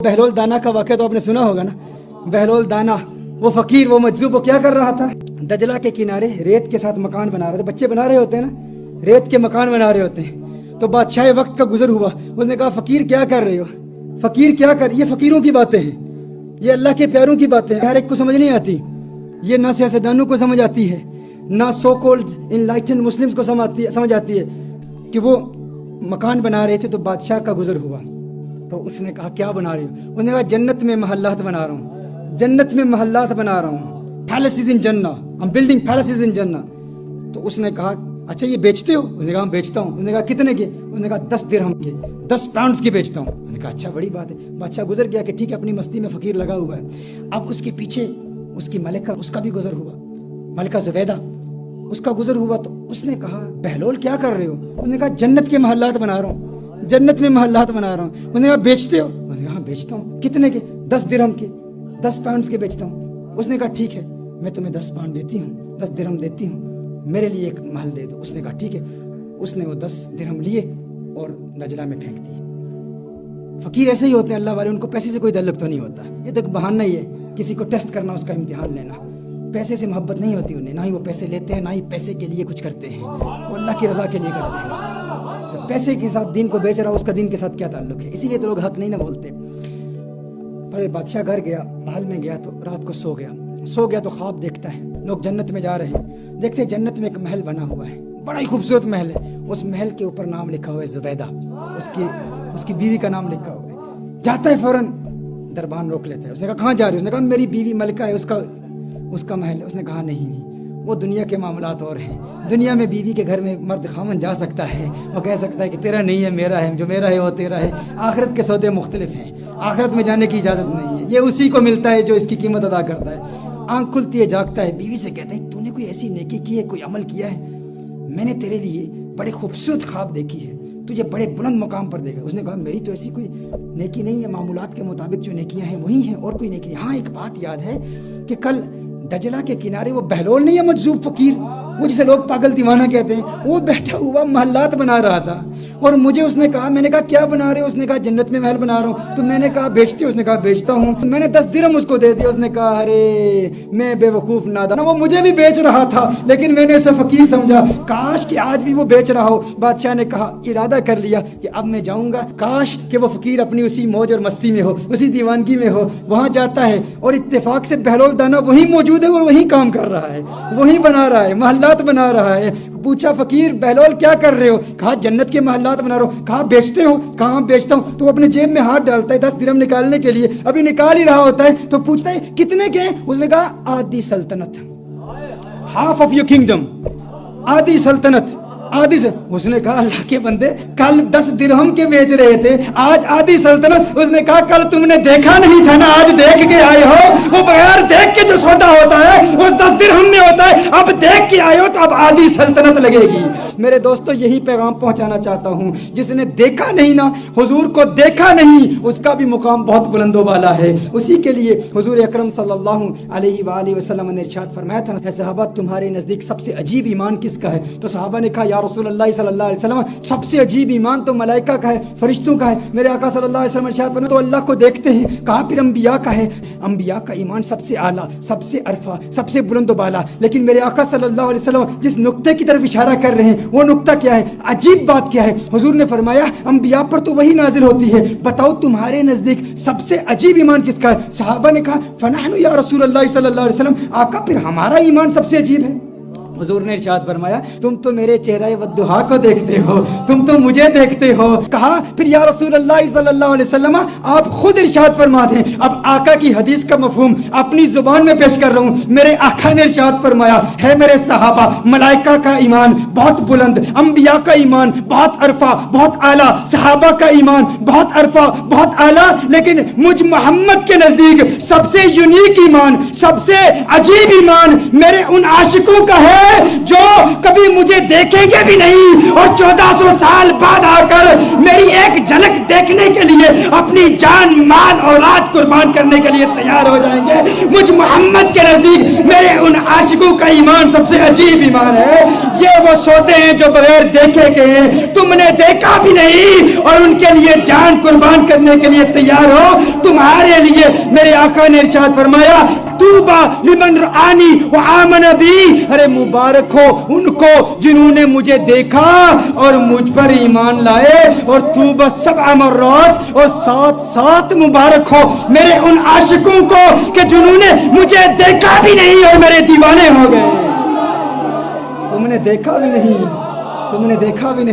بہلول دانا کا واقعہ تو آپ نے سنا ہوگا نا. بہلول دانا وہ فقیر وہ مجذوب وہ کیا کر رہا تھا؟ دجلہ کے کنارے ریت کے ساتھ مکان بنا رہے تھے. بچے بنا رہے ہوتے ہیں نا, ریت کے مکان بنا رہے ہوتے ہیں. تو بادشاہ وقت کا گزر ہوا, اس نے کہا فقیر کیا کر رہے ہو, فقیر کیا کر, یہ فقیروں کی باتیں ہیں, یہ اللہ کے پیاروں کی باتیں ہیں, ہر ایک کو سمجھ نہیں آتی. یہ نہ سیاستدانوں کو سمجھ آتی ہے, نہ سو کولڈ انلائٹنڈ مسلمز کو سمجھ آتی ہے. کہ وہ مکان بنا رہے تھے تو بادشاہ کا گزر ہوا. تو اس نے کہا کیا بنا رہے ہو؟ اس نے کہا جنت میں محلات بنا رہا ہوں, جنت میں محلات بنا رہا ہوں, پیلسز ان جنہ, I'm building palaces in جنہ. تو اس نے کہا اچھا یہ بیچتے ہو؟ اس نے کہا بیچتا ہوں. اس نے کہا کتنے کے؟ اس نے کہا 10 درہم کے, 10 پاؤنڈز کے بیچتا ہوں. اس نے کہا اچھا بڑی بات ہے. بادشاہ گزر گیا کہ ٹھیک ہے, اپنی مستی میں فقیر لگا ہوا ہے. اب اس کے پیچھے اس کی ملکہ, اس کا بھی گزر ہوا, ملکہ زبیدہ, اس کا گزر ہوا. تو اس نے کہا بہلول کیا کر رہے ہو؟ اس نے کہا جنت کے محلات بنا رہا ہوں, جنت میں محلات بنا رہا ہوں. اس نے کہا بیچتے ہو؟ اس نے کہا ہاں بیچتا ہوں. کتنے کے؟ 10 درہم کے, 10 پاؤنڈز کے بیچتا ہوں. اس نے کہا ٹھیک ہے میں تمہیں 10 پاؤنڈ دیتی ہوں, 10 درہم دیتی ہوں, میرے لیے ایک محل دے دو. اس نے کہا ٹھیک ہے. اس نے وہ 10 درہم لیے اور دجلہ میں پھینک دیے. فقیر ایسے ہی ہوتے ہیں اللہ والے, ان کو پیسے سے کوئی تعلق تو نہیں ہوتا. یہ تو ایک بہانہ ہی ہے, کسی کو ٹیسٹ کرنا, اس کا امتحان لینا. پیسے سے محبت نہیں ہوتی انہیں, نہ ہی وہ پیسے لیتے ہیں, نہ ہی پیسے کے لیے کچھ کرتے ہیں. وہ اللہ کی رضا کے لیے کرتے ہیں. پیسے کے ساتھ دین کو بیچ رہا ہو, اس کا دین کے ساتھ کیا تعلق ہے؟ اسی لیے تو لوگ حق نہیں نہ بولتے. پر بادشاہ گھر گیا, محل میں گیا, تو رات کو سو گیا تو خواب دیکھتا ہے. لوگ جنت میں جا رہے ہیں, دیکھتے ہیں جنت میں ایک محل بنا ہوا ہے, بڑا ہی خوبصورت محل ہے. اس محل کے اوپر نام لکھا ہوا ہے زبیدہ, اس کی بیوی کا نام لکھا ہوا ہے. جاتا ہے فوراً, دربان روک لیتا ہے. اس نے کہا کہاں جا رہے ہو؟ اس نے کہا میری بیوی ملکہ ہے, اس کا محل ہے. اس نے کہا نہیں, وہ دنیا کے معاملات اور ہیں. دنیا میں بیوی کے گھر میں مرد خامن جا سکتا ہے, وہ کہہ سکتا ہے کہ تیرا نہیں ہے میرا ہے, جو میرا ہے وہ تیرا ہے. آخرت کے سودے مختلف ہیں, آخرت میں جانے کی اجازت نہیں ہے. یہ اسی کو ملتا ہے جو اس کی قیمت ادا کرتا ہے. آنکھ کھلتی ہے, جاگتا ہے, بیوی سے کہتا ہے تو نے کوئی ایسی نیکی کی ہے, کوئی عمل کیا ہے؟ میں نے تیرے لیے بڑے خوبصورت خواب دیکھی ہے, تجھے بڑے بلند مقام پر دیکھا. اس نے کہا میری تو ایسی کوئی نیکی نہیں ہے, معمولات کے مطابق جو نیکیاں ہیں وہی ہیں, اور کوئی نیکی نہیں. ہاں ایک بات یاد ہے کہ کل دجلہ کے کنارے وہ بہلول نہیں ہے مجذوب فقیر, وہ جسے لوگ پاگل دیوانہ کہتے ہیں, وہ بیٹھا ہوا محلات بنا رہا تھا. اور مجھے اس نے کہا, میں نے کہا کیا بنا رہے ہو؟ اس نے کہا جنت میں محل بنا رہا ہوں. تو میں نے کہا بیچتے ہو؟ اس نے کہا بیچتا ہوں. میں نے 10 درہم اس کو دے دیا. اس نے کہا ارے میں بے وقوف نادان, وہ مجھے بھی بیچ رہا تھا لیکن میں نے اسے فقیر سمجھا, کاش کہ آج بھی وہ بیچ رہا ہو. بادشاہ نے کہا, ارادہ کر لیا کہ اب میں جاؤں گا, کاش کہ وہ فقیر اپنی اسی موج اور مستی میں ہو, اسی دیوانگی میں ہو. وہاں جاتا ہے اور اتفاق سے بہلول دانا وہی موجود ہے اور وہی کام کر رہا ہے, وہی بنا رہا ہے, محلات بنا رہا ہے. پوچھا فقیر بہلول کیا کر رہے ہو؟ کہا جنت کے محلات بنا رہا ہوں. کہا بیچتے ہو؟ کہاں بیچتا ہوں. تو اپنے جیب میں ہاتھ ڈالتا ہے 10 درہم نکالنے کے لیے, ابھی نکال ہی رہا ہوتا ہے تو پوچھتا ہے کتنے کے ہیں؟ اس نے کہا آدھی سلطنت, ہاف آف یور کنگڈم, آدھی سلطنت, آدھی سے. اس نے کہا اللہ کے بندے کل 10 درہم کے بیچ رہے تھے, آج آدھی سلطنت. اس نے کہا کل تم نے دیکھا نہیں تھا نا, آج دیکھ کے آئے ہو. وہ بغیر دیکھ کے جو سودا ہوتا ہے وہ 10 درہم میں ہوتا ہے, اب دیکھ کے آئے ہو تو اب آدھی سلطنت لگے گی. میرے دوستو یہی پیغام پہنچانا چاہتا ہوں, جس نے دیکھا نہیں نا, حضور کو دیکھا نہیں, اس کا بھی مقام بہت بلند و بالا ہے. اسی کے لیے حضور اکرم صلی اللہ علیہ وآلہ وسلم نے ارشاد فرمایا تھا, اے صحابہ تمہارے نزدیک سب سے عجیب ایمان کس کا ہے؟ تو صحابہ نے کہا یا رسول اللہ صلی اللہ علیہ وسلم سب سے عجیب ایمان تو ملائکہ کا ہے, فرشتوں کا ہے. میرے آقا صلی اللہ علیہ وسلم ارشاد فرمایا تو اللہ کو دیکھتے ہیں. کہا پھر انبیاء کا ہے, انبیاء کا ایمان سب سے اعلیٰ, سب سے عرفہ, سب سے بلند و بالا. لیکن میرے آقا صلی اللہ علیہ وسلم جس نقطے کی طرف اشارہ کر رہے ہیں وہ نقطہ کیا ہے, عجیب بات کیا ہے؟ حضور نے فرمایا انبیاء پر تو وہی نازل ہوتی ہے, بتاؤ تمہارے نزدیک سب سے عجیب ایمان کس کا ہے؟ صحابہ نے کہا فنحن یا رسول اللہ صلی اللہ علیہ وسلم, آقا پھر ہمارا ایمان سب سے عجیب ہے. حضور نے ارشاد فرمایا تم تو میرے چہرہ والضحا کو دیکھتے ہو, تم تو مجھے دیکھتے ہو. کہا پھر یا رسول اللہ صلی اللہ علیہ وسلم آپ خود ارشاد فرما دیں. اب آقا کی حدیث کا مفہوم اپنی زبان میں پیش کر رہا ہوں. میرے آقا نے ارشاد فرمایا ہے میرے صحابہ ملائکہ کا ایمان بہت بلند, انبیاء کا ایمان بہت عرفہ بہت اعلیٰ, صحابہ کا ایمان بہت عرفہ بہت اعلیٰ, لیکن مجھ محمد کے نزدیک سب سے یونیک ایمان, سب سے عجیب ایمان میرے ان عاشقوں کا ہے جو کبھی مجھے دیکھیں گے بھی نہیں اور 1400 سال بعد آ کر میری ایک جھلک دیکھنے کے لیے اپنی جان مال اولاد قربان کرنے کے لیے تیار ہو جائیں گے. مجھ محمد کے نزدیک میرے ان عاشقوں کا ایمان سب سے عجیب ایمان ہے. یہ وہ سوتے ہیں جو بغیر دیکھے گئے تم نے دیکھا بھی نہیں اور ان کے لیے جان قربان کرنے کے لیے تیار ہو. تمہارے لیے میرے آقا نے ارشاد فرمایا توبہ لمن رآنی وآمن بی، ارے مبارک ہو ان کو جنہوں نے مجھے دیکھا اور مجھ پر ایمان لائے. اور توبہ 7 مرات، اور 7 مبارک ہو میرے ان عاشقوں کو کہ جنہوں نے مجھے دیکھا بھی نہیں اور میرے دیوانے ہو گئے. تم نے دیکھا بھی نہیں، تم نے دیکھا بھی نہیں.